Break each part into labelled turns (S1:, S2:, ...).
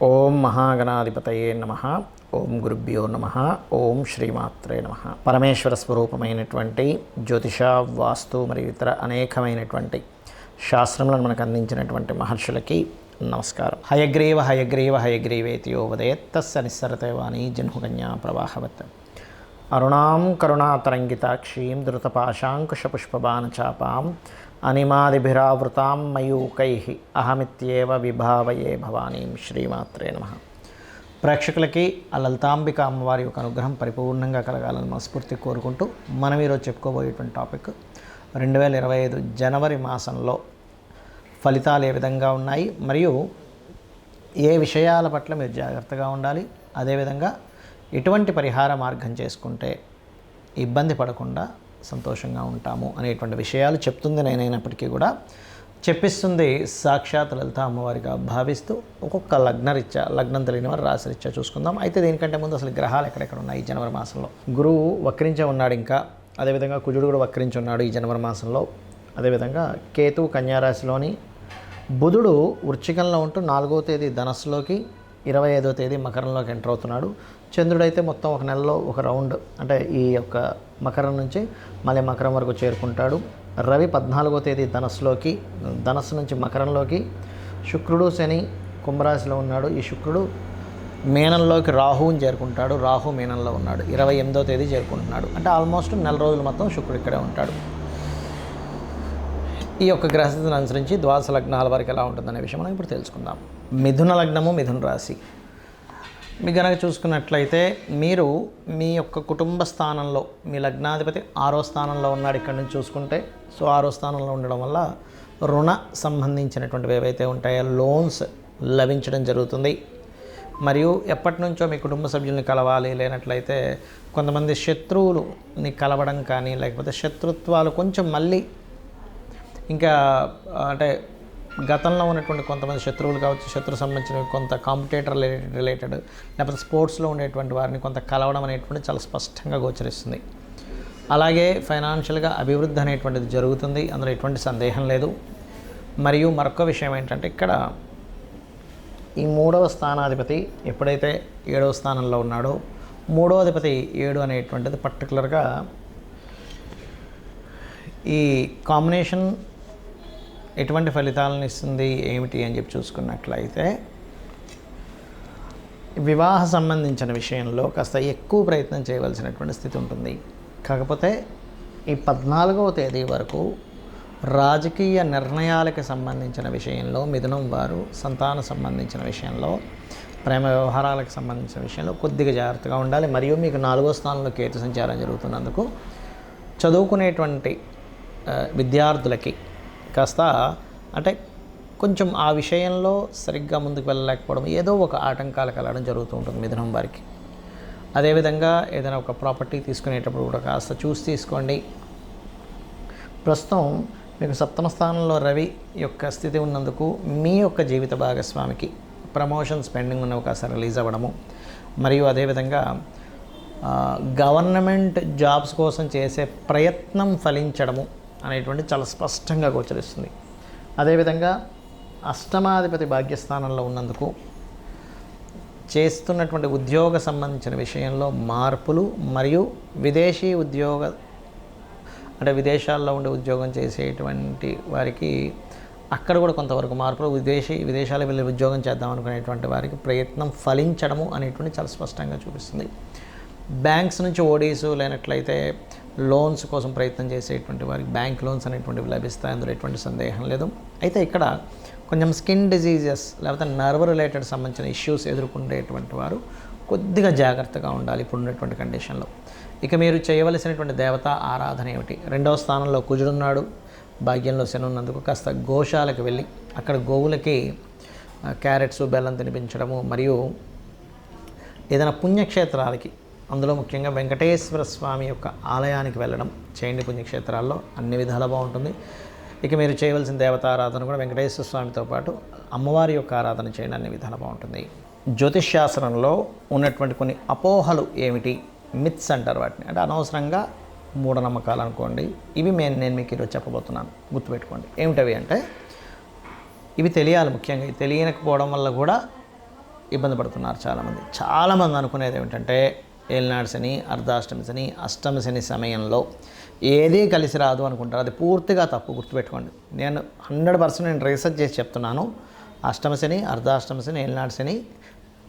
S1: ఓం మహాగణాధిపతయే నమః. ఓం గురుభ్యో నమః. ఓం శ్రీమాత్రే నమః. పరమేశ్వర స్వరూపమైనటువంటి జ్యోతిష, వాస్తు మరియు ఇతర అనేకమైనటువంటి శాస్త్రములను మనకు అందించినటువంటి మహర్షులకి నమస్కారం. హయగ్రీవ హయగ్రీవ హయగ్రీవేతి యో వదేత్ తస్య నిస్సరతే వాణి జహ్నుకన్యా ప్రవాహవత్. అరుణాం కరుణాతరంగితాక్షీం ధృతపాశాంకుశపుష్పబాణచాపాం అనిమాదిభిరావృతాం మయూకైః అహమిత్యేవ విభావయే భవానీం. శ్రీమాత్రే నమః. ప్రేక్షకులకి ఆ లలితాంబిక అమ్మవారి యొక్క అనుగ్రహం పరిపూర్ణంగా కలగాలని మనస్ఫూర్తి కోరుకుంటూ మనం ఈరోజు చెప్పుకోబోయేటువంటి టాపిక్ 2025 జనవరి మాసంలో ఫలితాలు ఏ విధంగా ఉన్నాయి, మరియు ఏ విషయాల పట్ల మీరు జాగ్రత్తగా ఉండాలి, అదేవిధంగా ఎటువంటి పరిహార మార్గం చేసుకుంటే ఇబ్బంది పడకుండా సంతోషంగా ఉంటాము అనేటువంటి విషయాలు చెప్తుంది నేనైనప్పటికీ కూడా చెప్పిస్తుంది సాక్షాత్ లలిత అమ్మవారిగా భావిస్తూ ఒక్కొక్క లగ్నం తెలియని వారు రాశిరీత్యా చూసుకుందాం. అయితే దీనికంటే ముందు అసలు గ్రహాలు ఎక్కడెక్కడ ఉన్నాయి ఈ జనవరి మాసంలో. గురువు వక్రించే ఉన్నాడు, ఇంకా అదేవిధంగా కుజుడు కూడా వక్రించి ఉన్నాడు ఈ జనవరి మాసంలో. అదేవిధంగా కేతు కన్యారాశిలోని, బుధుడు వృశ్చికంలో ఉంటూ 4వ తేదీ ధనస్సులోకి, 25వ తేదీ మకరంలోకి ఎంటర్ అవుతున్నాడు. చంద్రుడైతే మొత్తం ఒక నెలలో ఒక రౌండ్, అంటే ఈ యొక్క మకరం నుంచి మళ్ళీ మకరం వరకు చేరుకుంటాడు. రవి 14వ తేదీ ధనస్సులోకి, ధనస్సు నుంచి మకరంలోకి. శుక్రుడు శని కుంభరాశిలో ఉన్నాడు. ఈ శుక్రుడు మీనంలోకి రాహువుని చేరుకుంటాడు. రాహు మీనంలో ఉన్నాడు. 28వ తేదీ చేరుకుంటున్నాడు. అంటే ఆల్మోస్ట్ నెల రోజులు మొత్తం శుక్రుడు ఇక్కడే ఉంటాడు. ఈ యొక్క గ్రహస్థితిని అనుసరించి ద్వాదశ లగ్నాల వరకు ఎలా ఉంటుందనే విషయం మనం ఇప్పుడు తెలుసుకుందాం. మిథున లగ్నము, మిథున రాశి. మీ కనుక చూసుకున్నట్లయితే మీరు మీ యొక్క కుటుంబ స్థానంలో మీ లగ్నాధిపతి 6వ స్థానంలో ఉన్నాడు. ఇక్కడ నుంచి చూసుకుంటే సో 6వ స్థానంలో ఉండడం వల్ల రుణ సంబంధించినటువంటివి ఏవైతే ఉంటాయో లోన్స్ లభించడం జరుగుతుంది. మరియు ఎప్పటి నుంచో మీ కుటుంబ సభ్యుల్ని కలవాలి, లేనట్లయితే కొంతమంది శత్రువులని కలవడం కానీ, లేకపోతే శత్రుత్వాలు కొంచెం మళ్ళీ ఇంకా అంటే గతంలో ఉన్నటువంటి కొంతమంది శత్రువులు కావచ్చు, శత్రు సంబంధించిన కొంత కాంపిటేటర్ రిలేటెడ్ లేకపోతే స్పోర్ట్స్లో ఉండేటువంటి వారిని కొంత కలవడం అనేటువంటి చాలా స్పష్టంగా గోచరిస్తుంది. అలాగే ఫైనాన్షియల్గా అభివృద్ధి అనేటువంటిది జరుగుతుంది, అందులో ఎటువంటి సందేహం లేదు. మరియు మరొక విషయం ఏంటంటే ఇక్కడ ఈ 3వ స్థానాధిపతి ఎప్పుడైతే 7వ స్థానంలో ఉన్నాడో, 3వ అధిపతి 7 అనేటువంటిది పర్టికులర్గా ఈ కాంబినేషన్ ఎటువంటి ఫలితాలను ఇస్తుంది ఏమిటి అని చెప్పి చూసుకున్నట్లయితే, వివాహ సంబంధించిన విషయంలో కాస్త ఎక్కువ ప్రయత్నం చేయవలసినటువంటి స్థితి ఉంటుంది. కాకపోతే ఈ 14వ తేదీ వరకు రాజకీయ నిర్ణయాలకు సంబంధించిన విషయంలో మిథునం వారు, సంతాన సంబంధించిన విషయంలో, ప్రేమ వ్యవహారాలకు సంబంధించిన విషయంలో కొద్దిగా జాగ్రత్తగా ఉండాలి. మరియు మీకు 4వ స్థానంలో కేతు సంచారం జరుగుతున్నందుకు చదువుకునేటువంటి విద్యార్థులకి కాస్త అంటే కొంచెం ఆ విషయంలో సరిగ్గా ముందుకు వెళ్ళలేకపోవడం, ఏదో ఒక ఆటంకాలు కలగడం జరుగుతూ ఉంటుంది మిథునం వారికి. అదేవిధంగా ఏదైనా ఒక ప్రాపర్టీ తీసుకునేటప్పుడు కూడా కాస్త చూసి తీసుకోండి. ప్రస్తుతం మీకు 7వ స్థానంలో రవి యొక్క స్థితి ఉన్నందుకు మీ యొక్క జీవిత భాగస్వామికి ప్రమోషన్స్ పెండింగ్ ఉన్న అవకాశాలు రిలీజ్ అవ్వడము, మరియు అదేవిధంగా గవర్నమెంట్ జాబ్స్ కోసం చేసే ప్రయత్నం ఫలించడము అనేటువంటి చాలా స్పష్టంగా గోచరిస్తుంది. అదేవిధంగా అష్టమాధిపతి భాగ్యస్థానంలో ఉన్నందుకు చేస్తున్నటువంటి ఉద్యోగ సంబంధించిన విషయంలో మార్పులు, మరియు విదేశీ ఉద్యోగ అంటే విదేశాల్లో ఉండే ఉద్యోగం చేసేటువంటి వారికి అక్కడ కూడా కొంతవరకు మార్పులు, విదేశాలకు వెళ్ళి ఉద్యోగం చేద్దాం అనుకునేటువంటి వారికి ప్రయత్నం ఫలించడము అనేటువంటి చాలా స్పష్టంగా చూపిస్తుంది. బ్యాంక్స్ నుంచి ఓడీసు లేనట్లయితే లోన్స్ కోసం ప్రయత్నం చేసేటువంటి వారికి బ్యాంక్ లోన్స్ అనేటువంటివి లభిస్తాయి, అందులో ఎటువంటి సందేహం లేదు. అయితే ఇక్కడ కొంచెం స్కిన్ డిజీజెస్ లేకపోతే నర్వ్ రిలేటెడ్ సంబంధించిన ఇష్యూస్ ఎదుర్కొనేటువంటి వారు కొద్దిగా జాగ్రత్తగా ఉండాలి ఇప్పుడు ఉన్నటువంటి కండిషన్లో. ఇక మీరు చేయవలసినటువంటి దేవతా ఆరాధన ఏమిటి? 2వ స్థానంలో కుజుడున్నాడు, భాగ్యంలో శని ఉన్నందుకు కాస్త గోశాలకు వెళ్ళి అక్కడ గోవులకి క్యారెట్స్ బెల్లం తినిపించడము, మరియు ఏదైనా పుణ్యక్షేత్రాలకి, అందులో ముఖ్యంగా వెంకటేశ్వర స్వామి యొక్క ఆలయానికి వెళ్ళడం చేయండి. పుణ్యక్షేత్రాల్లో అన్ని విధాలా బాగుంటుంది. ఇక మీరు చేయవలసిన దేవతారాధన కూడా వెంకటేశ్వర స్వామితో పాటు అమ్మవారి యొక్క ఆరాధన చేయండి, అన్ని విధాలా బాగుంటుంది. జ్యోతిష్శాస్త్రంలో ఉన్నటువంటి కొన్ని అపోహలు ఏమిటి, మిత్స్ అంటారు వాటిని, అంటే అనవసరంగా మూఢనమ్మకాలు అనుకోండి. ఇవి నేను మీకు ఈరోజు చెప్పబోతున్నాను, గుర్తుపెట్టుకోండి. ఏమిటవి అంటే ఇవి తెలియాలి. ముఖ్యంగా తెలియకపోవడం వల్ల కూడా ఇబ్బంది పడుతున్నారు చాలామంది అనుకునేది ఏమిటంటే ఏలినాడు శని, అర్ధాష్టమి శని, అష్టమి శని సమయంలో ఏదీ కలిసి రాదు అనుకుంటారు. అది పూర్తిగా తప్పు, గుర్తుపెట్టుకోండి. నేను 100% నేను రీసెర్చ్ చేసి చెప్తున్నాను. అష్టమ శని, అర్ధాష్టమ శని, ఏలినాడు శని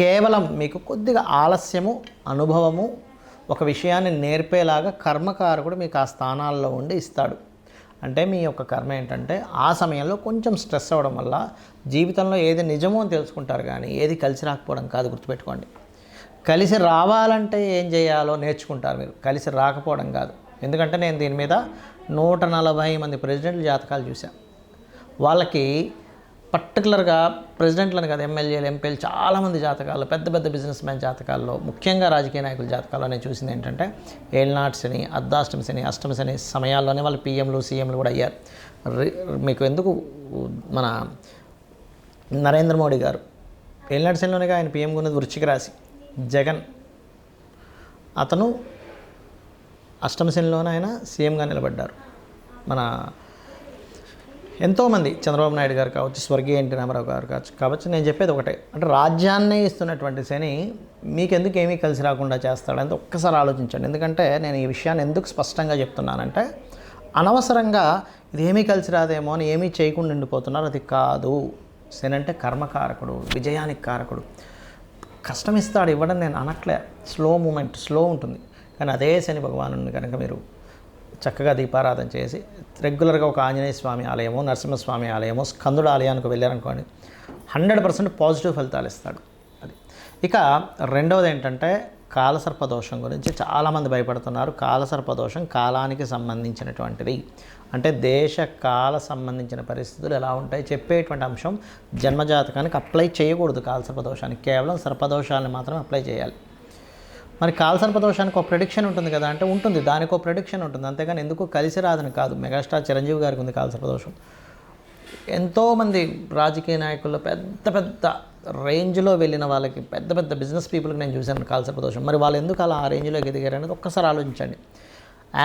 S1: కేవలం మీకు కొద్దిగా ఆలస్యము, అనుభవము, ఒక విషయాన్ని నేర్పేలాగా కర్మకారకుడు మీకు ఆ స్థానాల్లో ఉండి ఇస్తాడు. అంటే మీ యొక్క కర్మ ఏంటంటే ఆ సమయంలో కొంచెం స్ట్రెస్ అవ్వడం వల్ల జీవితంలో ఏది నిజమో అని తెలుసుకుంటారు, కానీ ఏది కలిసి రాకపోవడం కాదు, గుర్తుపెట్టుకోండి. కలిసి రావాలంటే ఏం చేయాలో నేర్చుకుంటారు మీరు, కలిసి రాకపోవడం కాదు. ఎందుకంటే నేను దీని మీద 140 మంది ప్రెసిడెంట్ల జాతకాలు చూశాను. వాళ్ళకి పర్టికులర్గా ప్రెసిడెంట్లను కాదు, ఎమ్మెల్యేలు, ఎంపీలు చాలామంది జాతకాల్లో, పెద్ద పెద్ద బిజినెస్ మ్యాన్ జాతకాల్లో, ముఖ్యంగా రాజకీయ నాయకుల జాతకాల్లో నేను చూసింది ఏంటంటే ఏలినాడు శని, అర్ధాష్టమి శని, అష్టమి శని సమయాల్లోనే వాళ్ళు పీఎంలు, సీఎంలు కూడా అయ్యారు. మీకు ఎందుకు మన నరేంద్ర మోడీ గారు ఏలినాడు శనిలోనే ఆయన పీఎం ఉన్నది వృశ్చిక రాశి. జగన్ అతను అష్టమ శనిలోనే ఆయన సీఎంగా నిలబడ్డారు. మన ఎంతోమంది చంద్రబాబు నాయుడు గారు కావచ్చు, స్వర్గీయ ఎన్టీ రామారావు గారు కావచ్చు. నేను చెప్పేది ఒకటే, అంటే రాజ్యాన్నే ఇస్తున్నటువంటి శని మీకెందుకు ఏమీ కలిసి రాకుండా చేస్తాడంటే ఒక్కసారి ఆలోచించండి. ఎందుకంటే నేను ఈ విషయాన్ని ఎందుకు స్పష్టంగా చెప్తున్నానంటే అనవసరంగా ఇది ఏమీ కలిసి రాదేమో అని ఏమీ చేయకుండా ఉండిపోతున్నారు. అది కాదు. శని అంటే కర్మకారకుడు, విజయానికి కారకుడు. కష్టం ఇస్తాడు, ఇవ్వడం నేను అనట్లే. స్లో మూమెంట్, స్లో ఉంటుంది. కానీ అదే శని భగవాను కనుక మీరు చక్కగా దీపారాధన చేసి రెగ్యులర్గా ఒక ఆంజనేయ స్వామి ఆలయమో, నరసింహస్వామి ఆలయమో, స్కందుడు ఆలయానికి వెళ్ళారనుకోండి, 100% పాజిటివ్ ఫలితాలు ఇస్తాడు. అది ఇక రెండవది ఏంటంటే కాలసర్పదోషం గురించి చాలామంది భయపడుతున్నారు. కాలసర్పదోషం కాలానికి సంబంధించినటువంటిది. అంటే దేశ కాల సంబంధించిన పరిస్థితులు ఎలా ఉంటాయి చెప్పేటువంటి అంశం. జన్మజాతకానికి అప్లై చేయకూడదు కాలసర్పదోషానికి, కేవలం సర్పదోషాలను మాత్రమే అప్లై చేయాలి. మరి కాలసర్పదోషానికి ఒక ప్రెడిక్షన్ ఉంటుంది కదా అంటే ఉంటుంది, దానికి ఒక ప్రెడిక్షన్ ఉంటుంది, అంతేగాని ఎందుకు కలిసి రాదని కాదు. మెగాస్టార్ చిరంజీవి గారికి ఉంది కాలసర్పదోషం. ఎంతోమంది రాజకీయ నాయకుల్లో పెద్ద పెద్ద రేంజ్లో వెళ్ళిన వాళ్ళకి, పెద్ద పెద్ద బిజినెస్ పీపుల్కి నేను చూశాను కాలసర్పదోషం. మరి వాళ్ళు ఎందుకు అలా ఆ రేంజ్లోకి ఎదిగారు అనేది ఒక్కసారి ఆలోచించండి.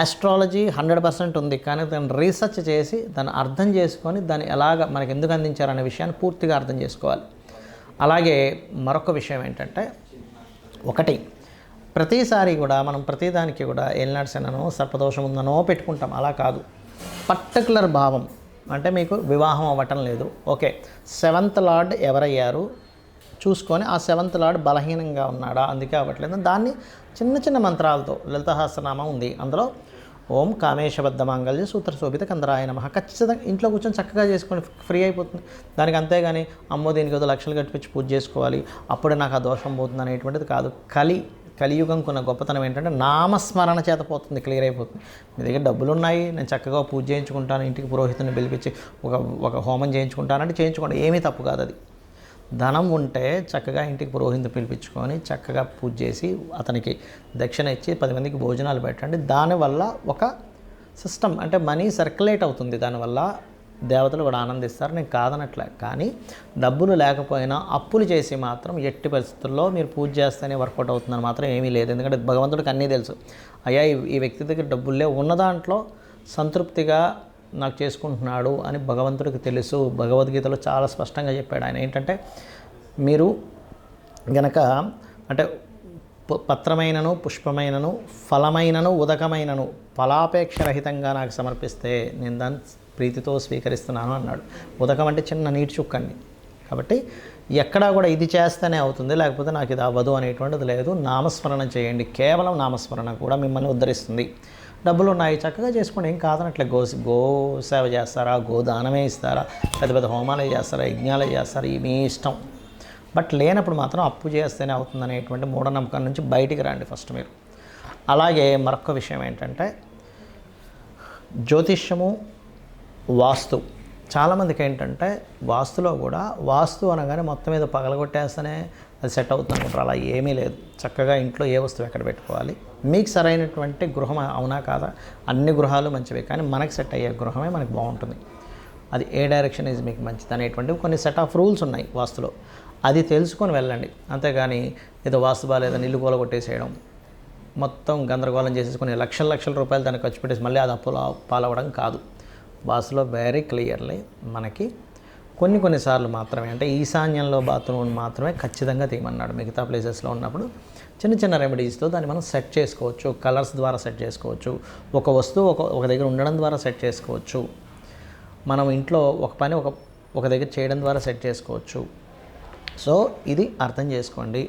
S1: ఆస్ట్రాలజీ 100% ఉంది, కానీ దాన్ని రీసెర్చ్ చేసి దాన్ని అర్థం చేసుకొని దాన్ని ఎలాగ మనకు ఎందుకు అందించారనే విషయాన్ని పూర్తిగా అర్థం చేసుకోవాలి. అలాగే మరొక విషయం ఏంటంటే, ఒకటి ప్రతిసారి కూడా మనం ప్రతిదానికి కూడా ఏలినాడు శననో సర్పదోషం ఉందనో పెట్టుకుంటాం. అలా కాదు. పర్టికులర్ భావం అంటే మీకు వివాహం అవ్వటం లేదు, ఓకే, 7th లార్డ్ ఎవరయ్యారు చూసుకొని ఆ 7th లార్డ్ బలహీనంగా ఉన్నాడా, అందుకే అవ్వట్లేదు. దాన్ని చిన్న చిన్న మంత్రాలతో, లలితసహస్రనామం ఉంది, అందులో ఓం కామేశబద్ధ మాంగళ్య సూత్ర శోభిత కందరాయ నమః ఖచ్చితంగా ఇంట్లో కూర్చొని చక్కగా చేసుకొని ఫ్రీ అయిపోతుంది. దానికి అంతేగాని అమ్మో దీనికి ఏదో లక్షలు కట్టించి పూజ చేసుకోవాలి అప్పుడే నాకు ఆ దోషం పోతుంది అనేటువంటిది కాదు. కలియుగంకున్న గొప్పతనం ఏంటంటే నామస్మరణ చేత పోతుంది, క్లియర్ అయిపోతుంది. మీ దగ్గర డబ్బులు ఉన్నాయి, నేను చక్కగా పూజ చేయించుకుంటాను, ఇంటికి పురోహితుని పిలిపించి ఒక హోమం చేయించుకుంటానంటే చేయించుకోండి, ఏమీ తప్పు కాదు. అది ధనం ఉంటే చక్కగా ఇంటికి పురోహితుని పిలిపించుకొని చక్కగా పూజ చేసి అతనికి దక్షిణ ఇచ్చి 10 మందికి భోజనాలు పెట్టండి. దానివల్ల ఒక సిస్టమ్ అంటే మనీ సర్క్యులేట్ అవుతుంది, దానివల్ల దేవతలు కూడా ఆనందిస్తారు. నేను కాదనట్లే, కానీ డబ్బులు లేకపోయినా అప్పులు చేసి మాత్రం ఎట్టి పరిస్థితుల్లో మీరు పూజ చేస్తేనే వర్కౌట్ అవుతుందని మాత్రం ఏమీ లేదు. ఎందుకంటే భగవంతుడికి అన్నీ తెలుసు. అయ్యా ఈ వ్యక్తి దగ్గర డబ్బులే ఉన్న దాంట్లో సంతృప్తిగా నాకు చేసుకుంటున్నాడు అని భగవంతుడికి తెలుసు. భగవద్గీతలో చాలా స్పష్టంగా చెప్పాడు ఆయన. ఏంటంటే మీరు గనక అంటే పత్రమైనను, పుష్పమైనను, ఫలమైనను, ఉదకమైనను ఫలాపేక్షరహితంగా నాకు సమర్పిస్తే నేను దాన్ని ప్రీతితో స్వీకరిస్తున్నాను అన్నాడు. ఉదకం అంటే చిన్న నీటి చుక్కండి. కాబట్టి ఎక్కడా కూడా ఇది చేస్తేనే అవుతుంది, లేకపోతే నాకు ఇది అవ్వదు అనేటువంటిది లేదు. నామస్మరణ చేయండి, కేవలం నామస్మరణ కూడా మిమ్మల్ని ఉద్ధరిస్తుంది. డబ్బులు ఉన్నాయి చక్కగా చేసుకోండి, ఏం కాదనట్లే. గో సేవ చేస్తారా, గోదానమే ఇస్తారా, పెద్ద పెద్ద హోమాలే చేస్తారా, యజ్ఞాలే చేస్తారా, మీ ఇష్టం. బట్ లేనప్పుడు మాత్రం అప్పు చేస్తేనే అవుతుంది అనేటువంటి మూఢనమ్మకం నుంచి బయటికి రండి ఫస్ట్ మీరు. అలాగే మరొక విషయం ఏంటంటే జ్యోతిష్యము, వాస్తు. చాలామందికి ఏంటంటే వాస్తులో కూడా వాస్తు అనగానే మొత్తం మీద పగలగొట్టేస్తేనే అది సెట్ అవుతుంది అనుకుంటారు. అలా ఏమీ లేదు. చక్కగా ఇంట్లో ఏ వస్తువు ఎక్కడ పెట్టుకోవాలి, మీకు సరైనటువంటి గృహం అవునా కాదా, అన్ని గృహాలు మంచివే, కానీ మనకు సెట్ అయ్యే గృహమే మనకు బాగుంటుంది. అది ఏ డైరెక్షన్ ఈజ్ మీకు మంచిది అనేటువంటివి కొన్ని సెట్ ఆఫ్ రూల్స్ ఉన్నాయి వాస్తులో. అది తెలుసుకొని వెళ్ళండి. అంతేగాని ఏదో వాస్తు బాగాలేదని ఇల్లు కూలగొట్టేసేయడం, మొత్తం గందరగోళం చేసేసుకొని లక్షల రూపాయలు దాన్ని ఖర్చు పెట్టేసి మళ్ళీ అది అప్పులో పాలవడం కాదు. వాస్తులో వెరీ క్లియర్లీ మనకి కొన్నిసార్లు మాత్రమే, అంటే ఈశాన్యంలో బాత్రూమ్ మాత్రమే ఖచ్చితంగా తీయమన్నాడు. మిగతా ప్లేసెస్లో ఉన్నప్పుడు చిన్న చిన్న రెమెడీస్తో దాన్ని మనం సెట్ చేసుకోవచ్చు. కలర్స్ ద్వారా సెట్ చేసుకోవచ్చు, ఒక వస్తువు ఒక దగ్గర ఉండడం ద్వారా సెట్ చేసుకోవచ్చు, మనం ఇంట్లో ఒక పని ఒక దగ్గర చేయడం ద్వారా సెట్ చేసుకోవచ్చు. సో ఇది అర్థం చేసుకోండి.